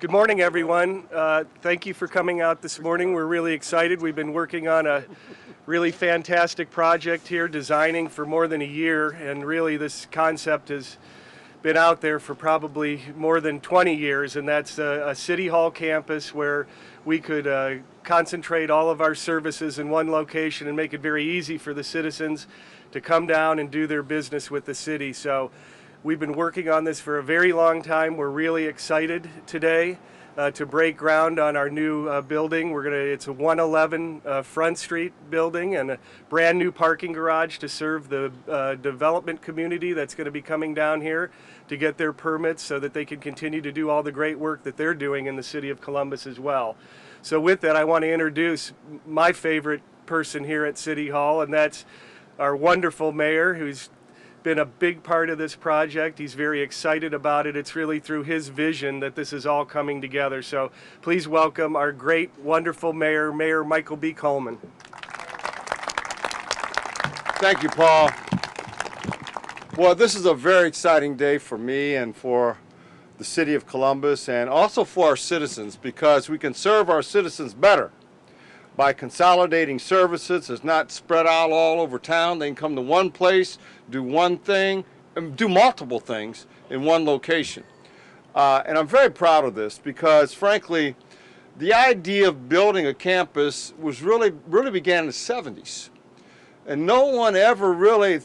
Good morning, everyone. Thank you for coming out this morning. We're really excited. We've been working on a really fantastic project here, designing for more than a year, and really this concept has been out there for probably more than 20 years, and that's a City Hall campus where we could concentrate all of our services in one location and make it very easy for the citizens to come down and do their business with the city. So we've been working on this for a very long time. We're really excited today to break ground on our new building. It's a 111 Front Street building and a brand new parking garage to serve the development community that's going to be coming down here to get their permits so that they can continue to do all the great work that they're doing in the city of Columbus as well. So with that, I want to introduce my favorite person here at City Hall, and that's our wonderful mayor, who's been a big part of this project. He's very excited about it. It's really through his vision that this is all coming together. So please welcome our great, wonderful mayor, Mayor Michael B. Coleman. Thank you, Paul. Well, this is a very exciting day for me and for the city of Columbus, and also for our citizens, because we can serve our citizens better by consolidating services. It's not spread out all over town. They can come to one place, do one thing, and do multiple things in one location. And I'm very proud of this because, frankly, the idea of building a campus was really began in the 70s. And no one ever really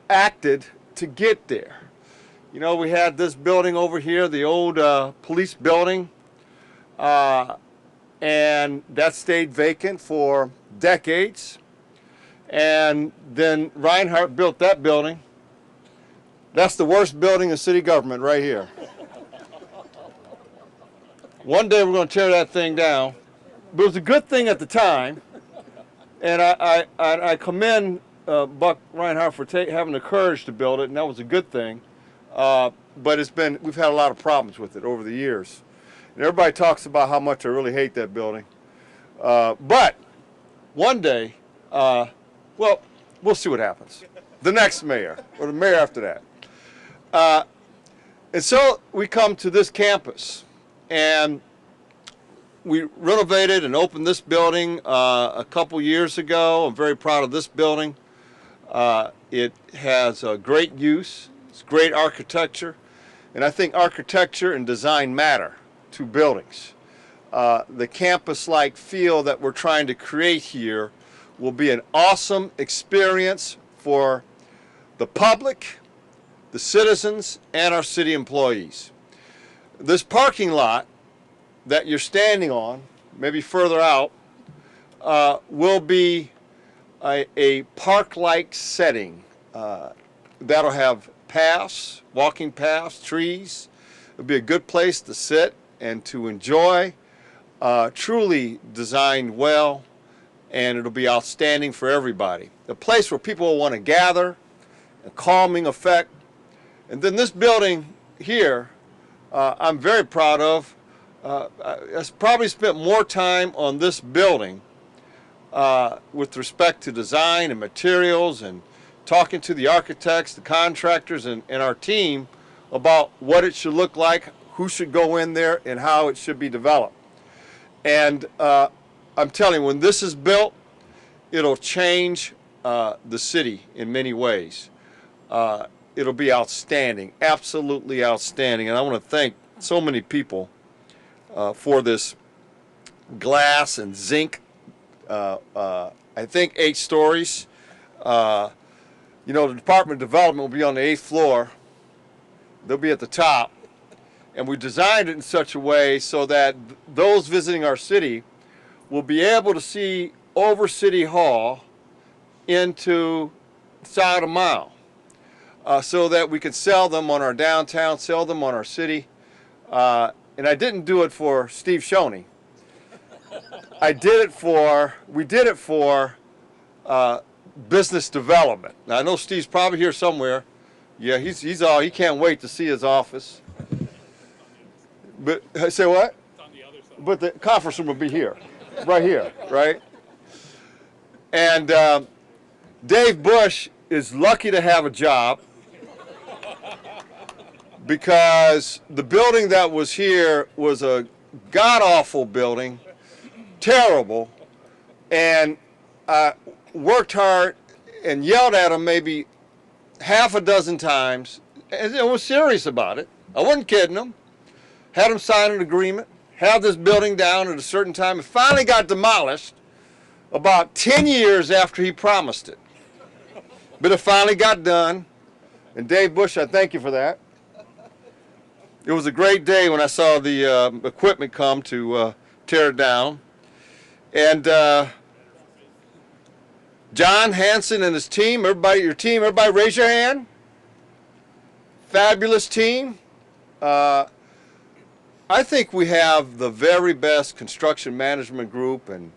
acted to get there. You know, we had this building over here, the old police building, and that stayed vacant for decades. And then Reinhardt built that building. That's the worst building in city government right here. One day we're going to tear that thing down. But it was a good thing at the time. And I commend Buck Reinhardt for having the courage to build it, and that was a good thing. But we've had a lot of problems with it over the years. And everybody talks about how much I really hate that building. But one day, well, we'll see what happens. The next mayor, or the mayor after that. And so we come to this campus, and we renovated and opened this building a couple years ago. I'm very proud of this building. It has a great use. It's great architecture. And I think architecture and design matter to buildings. The campus-like feel that we're trying to create here will be an awesome experience for the public, the citizens, and our city employees. This parking lot that you're standing on, maybe further out, will be a park-like setting that'll have paths, walking paths, trees. It'll be a good place to sit and to enjoy, truly designed well, and it'll be outstanding for everybody. A place where people will want to gather, a calming effect. And then this building here, I'm very proud of. I've probably spent more time on this building with respect to design and materials and talking to the architects, the contractors, and our team about what it should look like, who should go in there, and how it should be developed. And I'm telling you, when this is built, it'll change the city in many ways. It'll be outstanding, absolutely outstanding. And I want to thank so many people for this glass and zinc, I think 8 stories. You know, the Department of Development will be on the 8th floor. They'll be at the top. And we designed it in such a way so that those visiting our city will be able to see over City Hall into South a Mile, so that we could sell them on our downtown, sell them on our city. And I didn't do it for Steve Shoney. We did it for business development. Now, I know Steve's probably here somewhere. Yeah, he can't wait to see his office. But say what? It's on the other side. But the conference room will be here, right here, right? And Dave Bush is lucky to have a job because the building that was here was a god-awful building, terrible, and I worked hard and yelled at them maybe half a dozen times, and I was serious about it. I wasn't kidding them. Had them sign an agreement, have this building down at a certain time. It finally got demolished about 10 years after he promised it. But it finally got done, and Dave Bush, I thank you for that. It was a great day when I saw the equipment come to tear it down. And John Hanson and his team, everybody, everybody raise your hand. Fabulous team. I think we have the very best construction management group and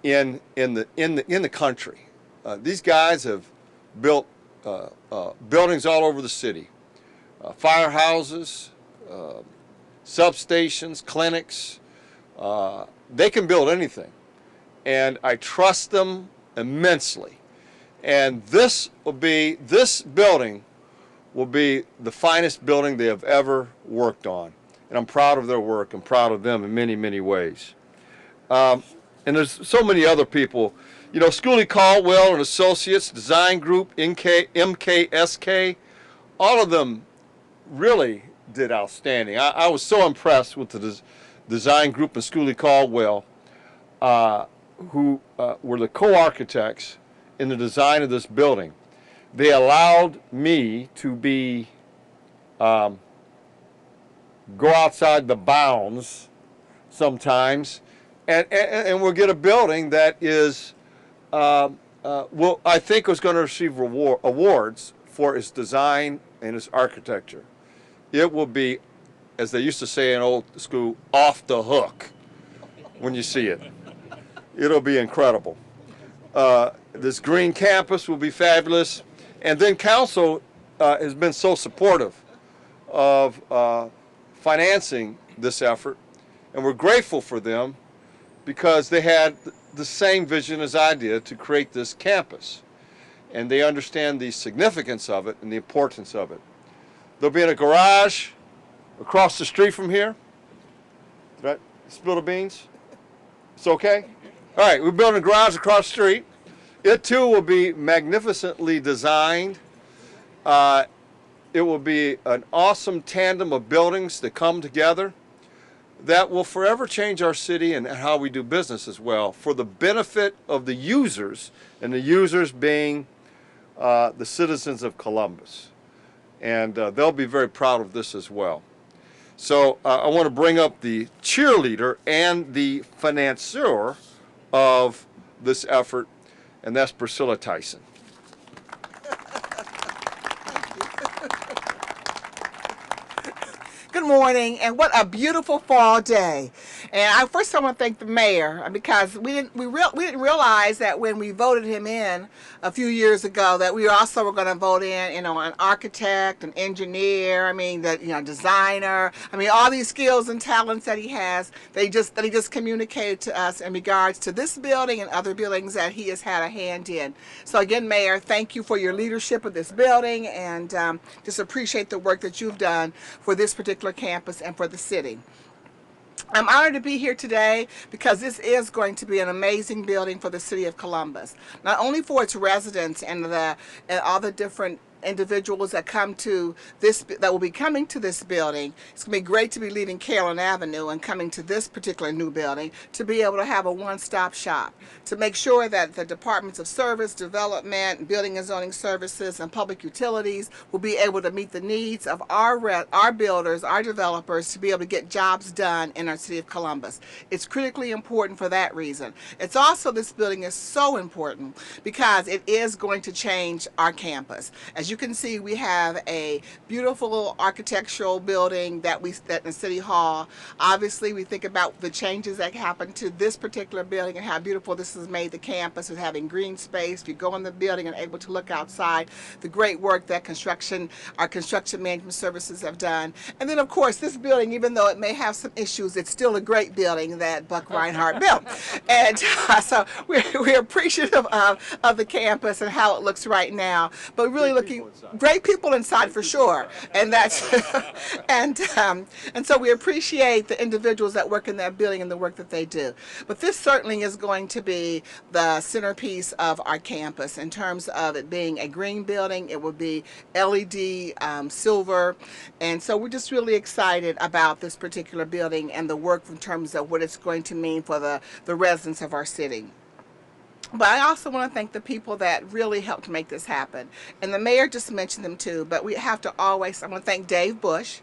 in the country. These guys have built buildings all over the city, firehouses, substations, clinics. They can build anything, and I trust them immensely. And this building will be the finest building they have ever worked on. And I'm proud of their work. I'm proud of them in many, many ways. And there's so many other people. You know, Schooley Caldwell and Associates, Design Group, MKSK, all of them really did outstanding. I was so impressed with the Design Group and Schooley Caldwell, who were the co-architects in the design of this building. They allowed me to go outside the bounds sometimes, and we'll get a building that is, I think is going to receive awards for its design and its architecture. It will be, as they used to say in old school, off the hook when you see it. It'll be incredible. This green campus will be fabulous. And then council has been so supportive of financing this effort, and we're grateful for them because they had the same vision as I did to create this campus, and they understand the significance of it and the importance of it. There'll be in a garage across the street from here. Did I spill the beans? It's okay? All right, we're building a garage across the street. It too will be magnificently designed. It will be an awesome tandem of buildings that come together that will forever change our city and how we do business as well, for the benefit of the users, and the users being the citizens of Columbus. And they'll be very proud of this as well. So I want to bring up the cheerleader and the financier of this effort, and that's Priscilla Tyson. Good morning, and what a beautiful fall day. And first I want to thank the mayor, because we didn't realize that when we voted him in a few years ago that we also were going to vote in, an architect, an engineer, designer. All these skills and talents that he has, that he just communicated to us in regards to this building and other buildings that he has had a hand in. So again, Mayor, thank you for your leadership of this building, and just appreciate the work that you've done for this particular campus and for the city. I'm honored to be here today because this is going to be an amazing building for the city of Columbus. Not only for its residents and all the different individuals that will be coming to this building. It's going to be great to be leaving Carolyn Avenue and coming to this particular new building to be able to have a one-stop shop, to make sure that the departments of service, development, building and zoning services, and public utilities will be able to meet the needs of our builders, our developers, to be able to get jobs done in our city of Columbus. It's critically important for that reason. It's also, this building is so important because it is going to change our campus. As you can see, we have a beautiful architectural building that in City Hall. Obviously, we think about the changes that happened to this particular building and how beautiful this has made the campus with having green space. If you go in the building and able to look outside, the great work that our construction management services have done. And then, of course, this building, even though it may have some issues, it's still a great building that Buck Reinhardt built. And so we're appreciative of the campus and how it looks right now, but really looking great people inside for sure, and that's and so we appreciate the individuals that work in that building and the work that they do. But this certainly is going to be the centerpiece of our campus in terms of it being a green building. It will be LED silver, and so we're just really excited about this particular building and the work in terms of what it's going to mean for the residents of our city. But I also want to thank the people that really helped make this happen. And the mayor just mentioned them too, but we have to always, I want to thank Dave Bush,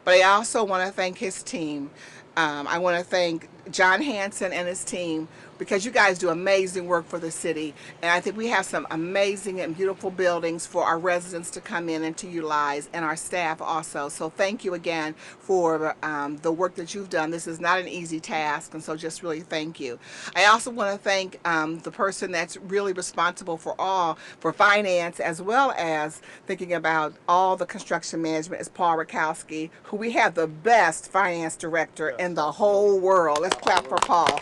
but I also want to thank his team. I want to thank John Hanson and his team, because you guys do amazing work for the city, and I think we have some amazing and beautiful buildings for our residents to come in and to utilize, and our staff also. So thank you again for the work that you've done. This is not an easy task, and so just really thank you. I also want to thank the person that's really responsible for finance, as well as thinking about all the construction management, is Paul Rakowski, who we have the best finance director in the whole world. Let's clap for Paul.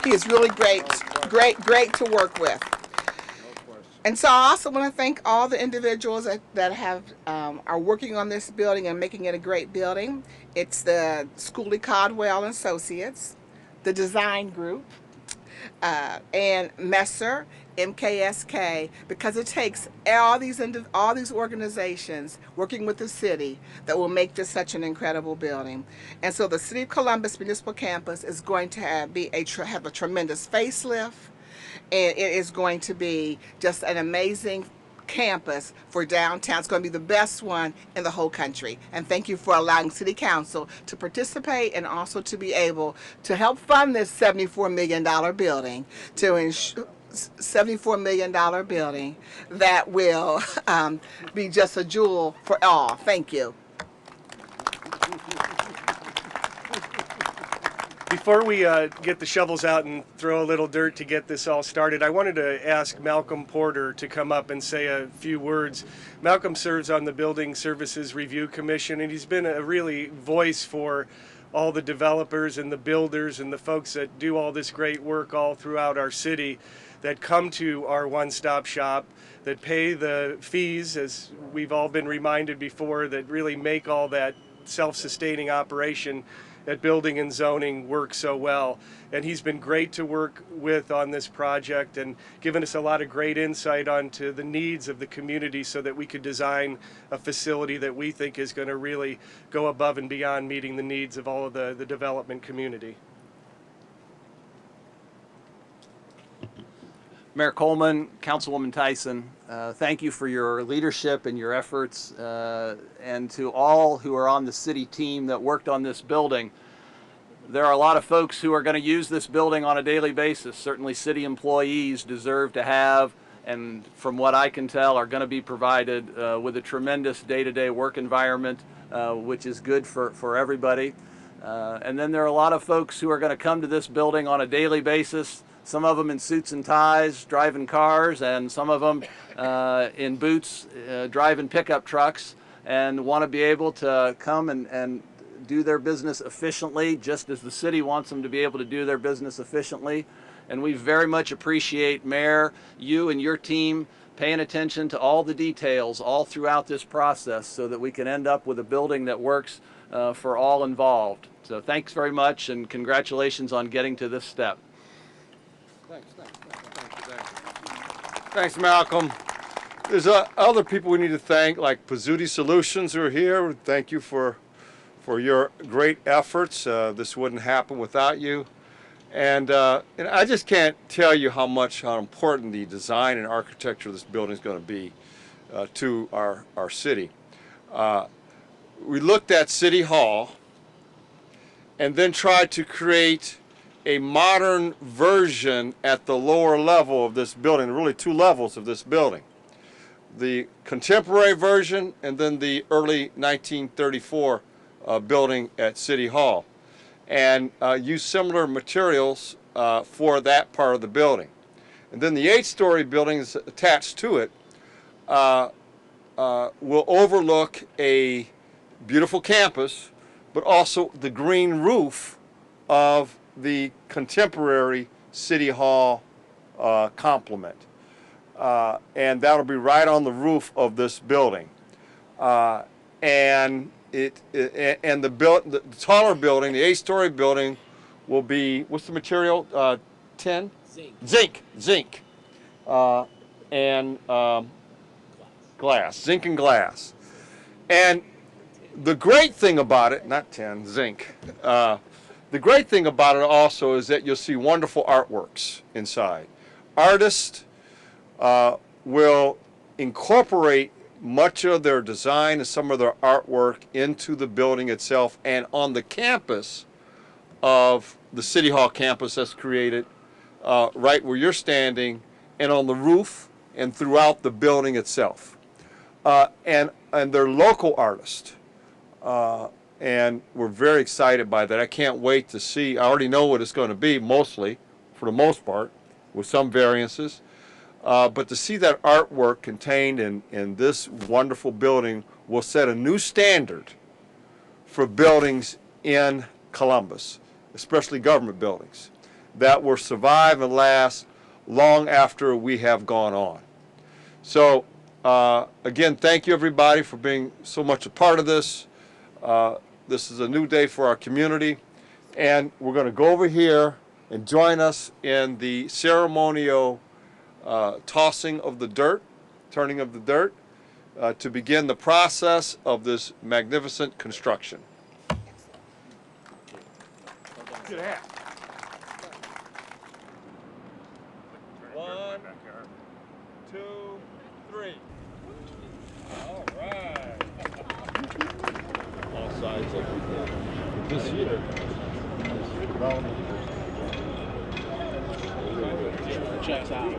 He is really great to work with. And so I also want to thank all the individuals that have are working on this building and making it a great building. It's the Schooley Caldwell and Associates, the design group, and Messer, MKSK, because it takes all these organizations working with the city that will make this such an incredible building. And so the City of Columbus Municipal Campus is going to have a tremendous facelift, and it is going to be just an amazing campus for downtown. It's going to be the best one in the whole country. And thank you for allowing City Council to participate and also to be able to help fund this $74 million building, to ensure $74 million building that will be just a jewel for all. Thank you. Before we get the shovels out and throw a little dirt to get this all started, I wanted to ask Malcolm Porter to come up and say a few words. Malcolm serves on the Building Services Review Commission, and he's been a really voice for all the developers and the builders and the folks that do all this great work all throughout our city, that come to our one-stop shop, that pay the fees, as we've all been reminded before, that really make all that self-sustaining operation at building and zoning work so well. And he's been great to work with on this project and given us a lot of great insight onto the needs of the community so that we could design a facility that we think is going to really go above and beyond meeting the needs of all of the development community. Mayor Coleman, Councilwoman Tyson, thank you for your leadership and your efforts, and to all who are on the city team that worked on this building. There are a lot of folks who are going to use this building on a daily basis. Certainly city employees deserve to have, and from what I can tell, are going to be provided with a tremendous day-to-day work environment, which is good for everybody. And then there are a lot of folks who are going to come to this building on a daily basis, some of them in suits and ties driving cars, and some of them in boots driving pickup trucks, and want to be able to come and do their business efficiently, just as the city wants them to be able to do their business efficiently. And we very much appreciate, Mayor, you and your team paying attention to all the details all throughout this process so that we can end up with a building that works for all involved. So thanks very much, and congratulations on getting to this step. Thanks, Malcolm. There's other people we need to thank, like Pizzuti Solutions, who are here. Thank you for your great efforts. This wouldn't happen without you. And I just can't tell you how important the design and architecture of this building is going to be to our city. We looked at City Hall and then tried to create a modern version at the lower level of this building, really two levels of this building. The contemporary version and then the early 1934 building at City Hall, and use similar materials for that part of the building. And then the 8-story buildings attached to it will overlook a beautiful campus, but also the green roof of the contemporary City Hall complement. and that'll be right on the roof of this building. And the taller building, the 8-story building, will be, what's the material? 10? Zinc. And glass, zinc and glass. And the great thing about it, not 10, zinc. The great thing about it also is that you'll see wonderful artworks inside. Artists will incorporate much of their design and some of their artwork into the building itself and on the campus of the City Hall campus that's created right where you're standing, and on the roof and throughout the building itself. And they're local artists. And we're very excited by that. I can't wait to see. I already know what it's going to be, mostly, for the most part, with some variances. But to see that artwork contained in this wonderful building will set a new standard for buildings in Columbus, especially government buildings, that will survive and last long after we have gone on. So, again, thank you everybody for being so much a part of this. This is a new day for our community, and we're going to go over here and join us in the ceremonial tossing of the dirt, turning of the dirt, to begin the process of this magnificent construction. Good hat. 1, 2, 3. All right. All sides of this year. Checks out.